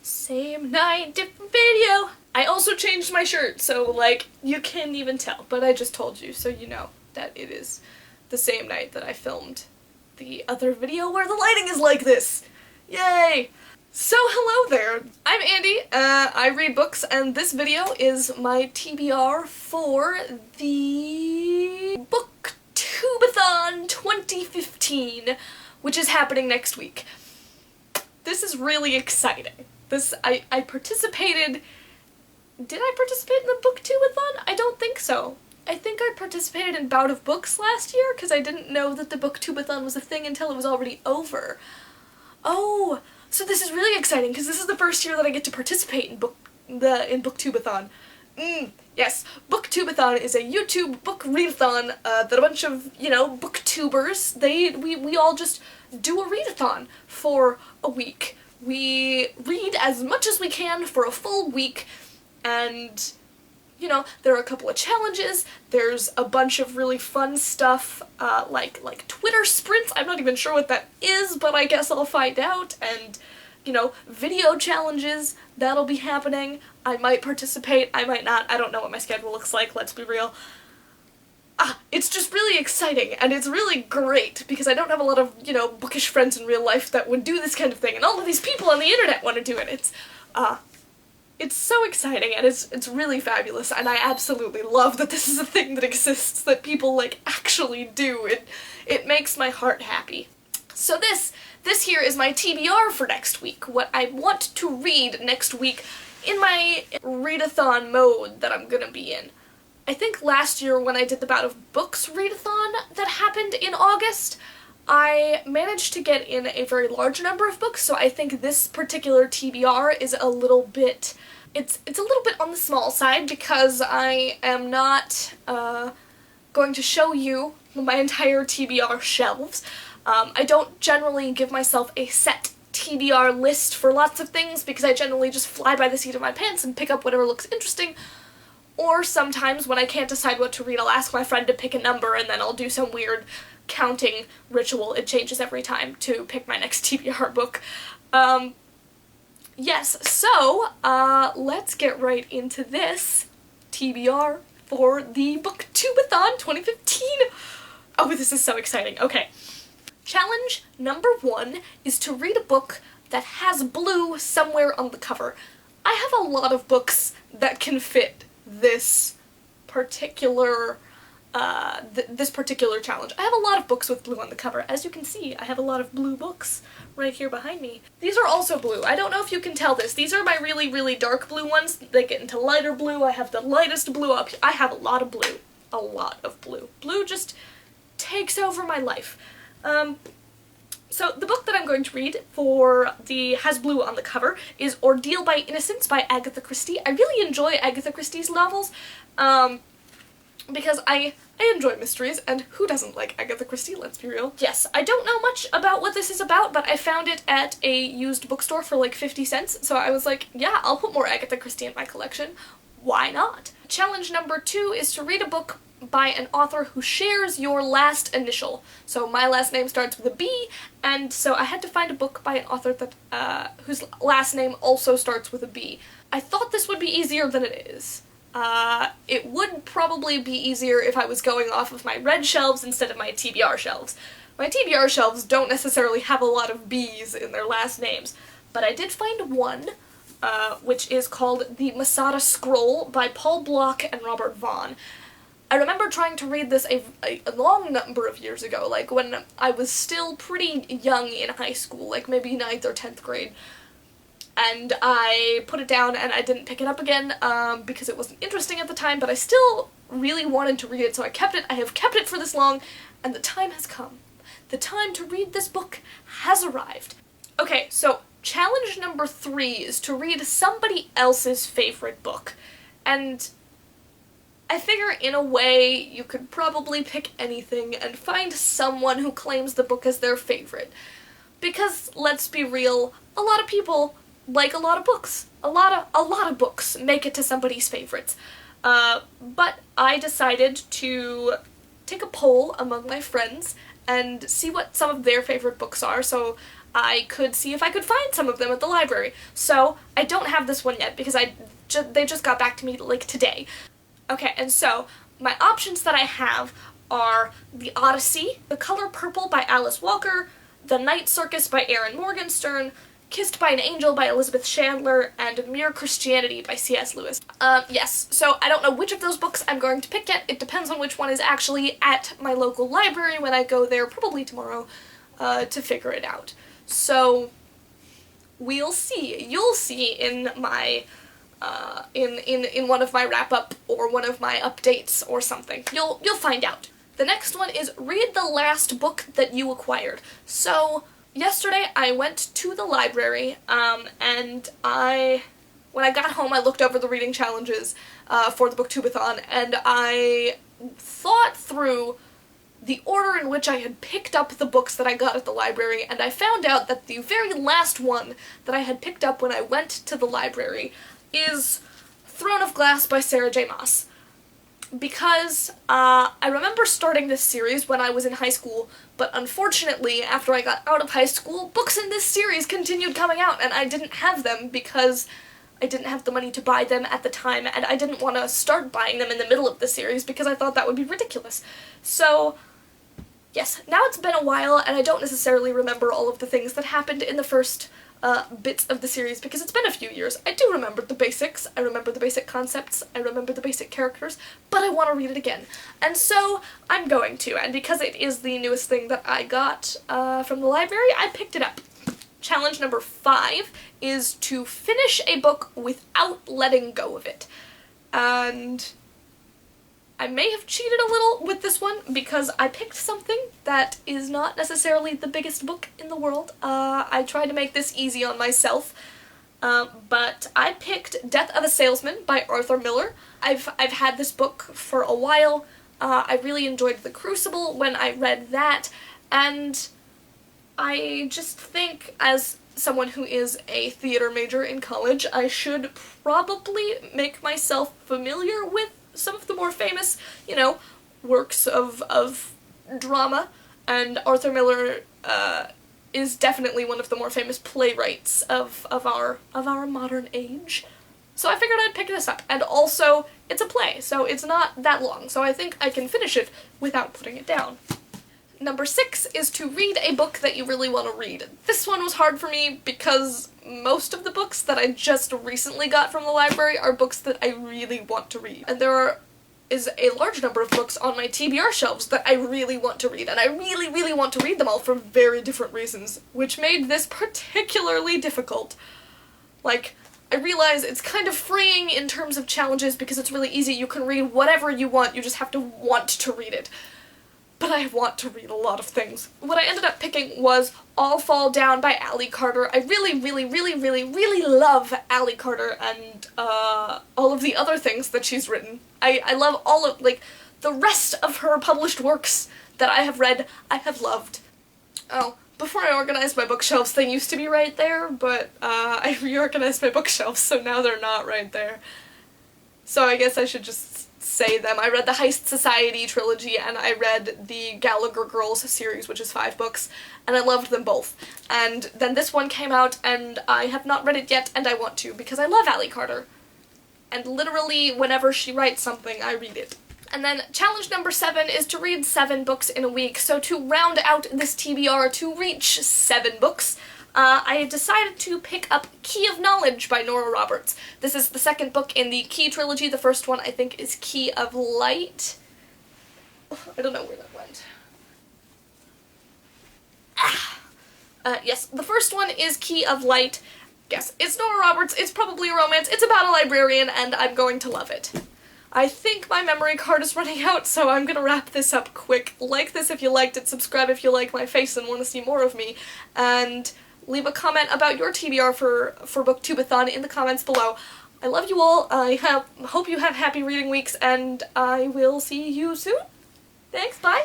Same night, different video. I also changed my shirt, so like, you can't even tell, but I just told you, so you know that it is the same night that I filmed the other video where the lighting is like this. Yay! So hello there, I'm Andy, I read books, and this video is my TBR for the BookTubeAthon 2015, which is happening next week. This is really exciting. I participated. Did I participate in the BookTubeAthon? I don't think so. I think I participated in Bout of Books last year because I didn't know that the BookTubeAthon was a thing until it was already over. Oh, so this is really exciting because this is the first year that I get to participate in BookTubeAthon. Yes, BookTubeAthon is a YouTube book read-a-thon that a bunch of, booktubers, we all just do a read-a-thon for a week. We read as much as we can for a full week, and, there are a couple of challenges. There's a bunch of really fun stuff, like Twitter sprints. I'm not even sure what that is, but I guess I'll find out, and, video challenges, that'll be happening. I might participate, I might not, I don't know what my schedule looks like, let's be real. It's just really exciting, and it's really great, because I don't have a lot of, bookish friends in real life that would do this kind of thing, and all of these people on the internet want to do it. It's so exciting, and it's really fabulous, and I absolutely love that this is a thing that exists, that people, actually do. It makes my heart happy. So this here is my TBR for next week, what I want to read next week in my read-a-thon mode that I'm gonna be in. I think last year when I did the Bout of Books read-a-thon that happened in August, I managed to get in a very large number of books, so I think this particular TBR is a little bit, it's a little bit on the small side because I am not going to show you my entire TBR shelves. I don't generally give myself a set TBR list for lots of things because I generally just fly by the seat of my pants and pick up whatever looks interesting. Or sometimes when I can't decide what to read, I'll ask my friend to pick a number and then I'll do some weird counting ritual. It changes every time to pick my next TBR book. Yes, so let's get right into this TBR for the BookTubeAthon 2015. Oh, this is so exciting. Okay. Challenge number 1 is to read a book that has blue somewhere on the cover. I have a lot of books that can fit this particular challenge. I have a lot of books with blue on the cover. As you can see, I have a lot of blue books right here behind me. These are also blue. I don't know if you can tell this. These are my really, really dark blue ones. They get into lighter blue. I have the lightest blue up here. I have a lot of blue. A lot of blue. Blue just takes over my life. So the book that I'm going to read for the has blue on the cover is Ordeal by Innocence by Agatha Christie. I really enjoy Agatha Christie's novels, because I enjoy mysteries, and who doesn't like Agatha Christie, let's be real. Yes, I don't know much about what this is about, but I found it at a used bookstore for like 50 cents, so I was like, yeah, I'll put more Agatha Christie in my collection. Why not? Challenge number 2 is to read a book by an author who shares your last initial. So my last name starts with a B, and so I had to find a book by an author that whose last name also starts with a B. I thought this would be easier than it is. It would probably be easier if I was going off of my red shelves instead of my TBR shelves. My TBR shelves don't necessarily have a lot of B's in their last names, but I did find one, which is called The Masada Scroll by Paul Block and Robert Vaughan. I remember trying to read this a long number of years ago, like when I was still pretty young in high school, like maybe 9th or 10th grade. And I put it down and I didn't pick it up again because it wasn't interesting at the time, but I still really wanted to read it, so I kept it. I have kept it for this long, and the time has come. The time to read this book has arrived. Okay, so challenge number 3 is to read somebody else's favorite book. And I figure in a way you could probably pick anything and find someone who claims the book as their favorite. Because, let's be real, a lot of people like a lot of books. A lot of books make it to somebody's favorites. But I decided to take a poll among my friends and see what some of their favorite books are. So I could see if I could find some of them at the library. So I don't have this one yet because they just got back to me like today. Okay, and so my options that I have are The Odyssey, The Color Purple by Alice Walker, The Night Circus by Erin Morgenstern, Kissed by an Angel by Elizabeth Chandler, and Mere Christianity by C.S. Lewis. Yes, so I don't know which of those books I'm going to pick yet. It depends on which one is actually at my local library when I go there, probably tomorrow, to figure it out. So, we'll see. You'll see in my, in one of my wrap-up or one of my updates or something. You'll find out. The next one is read the last book that you acquired. So, yesterday I went to the library, and when I got home I looked over the reading challenges for the BookTubeAthon, and I thought through the order in which I had picked up the books that I got at the library, and I found out that the very last one that I had picked up when I went to the library is Throne of Glass by Sarah J. Maas. Because I remember starting this series when I was in high school, but unfortunately, after I got out of high school, books in this series continued coming out, and I didn't have them because I didn't have the money to buy them at the time, and I didn't want to start buying them in the middle of the series because I thought that would be ridiculous. So, yes, now it's been a while, and I don't necessarily remember all of the things that happened in the first bits of the series because it's been a few years. I do remember the basics, I remember the basic concepts, I remember the basic characters, but I want to read it again. And so I'm going to, and because it is the newest thing that I got from the library, I picked it up. Challenge number 5 is to finish a book without letting go of it. And I may have cheated a little with this one because I picked something that is not necessarily the biggest book in the world. I tried to make this easy on myself, but I picked Death of a Salesman by Arthur Miller. I've had this book for a while. I really enjoyed The Crucible when I read that, and I just think as someone who is a theater major in college, I should probably make myself familiar with some of the more famous, you know, works of drama, and Arthur Miller is definitely one of the more famous playwrights of our modern age. So I figured I'd pick this up, and also it's a play, so it's not that long, so I think I can finish it without putting it down. Number 6 is to read a book that you really want to read. This one was hard for me because most of the books that I just recently got from the library are books that I really want to read. And there is a large number of books on my TBR shelves that I really want to read, and I really, really want to read them all for very different reasons, which made this particularly difficult. Like, I realize it's kind of freeing in terms of challenges because it's really easy. You can read whatever you want, you just have to want to read it. But I want to read a lot of things. What I ended up picking was All Fall Down by Ally Carter. I really, really, really, really, really love Ally Carter and all of the other things that she's written. I love all of, like, the rest of her published works that I have read, I have loved. Oh, before I organized my bookshelves, they used to be right there, but I reorganized my bookshelves, so now they're not right there. So I guess I should just say them. I read the Heist Society trilogy, and I read the Gallagher Girls series, which is 5 books, and I loved them both. And then this one came out, and I have not read it yet, and I want to, because I love Ally Carter. And literally, whenever she writes something, I read it. And then challenge number 7 is to read 7 books in a week. So to round out this TBR to reach 7 books, I decided to pick up Key of Knowledge by Nora Roberts. This is the second book in the Key trilogy. The first one, I think, is Key of Light. I don't know where that went. Yes, the first one is Key of Light. Yes, it's Nora Roberts, it's probably a romance, it's about a librarian, and I'm going to love it. I think my memory card is running out, so I'm gonna wrap this up quick. Like this if you liked it, subscribe if you like my face and want to see more of me, and leave a comment about your TBR for BookTubeAthon in the comments below. I love you all, I hope you have happy reading weeks, and I will see you soon. Thanks, bye!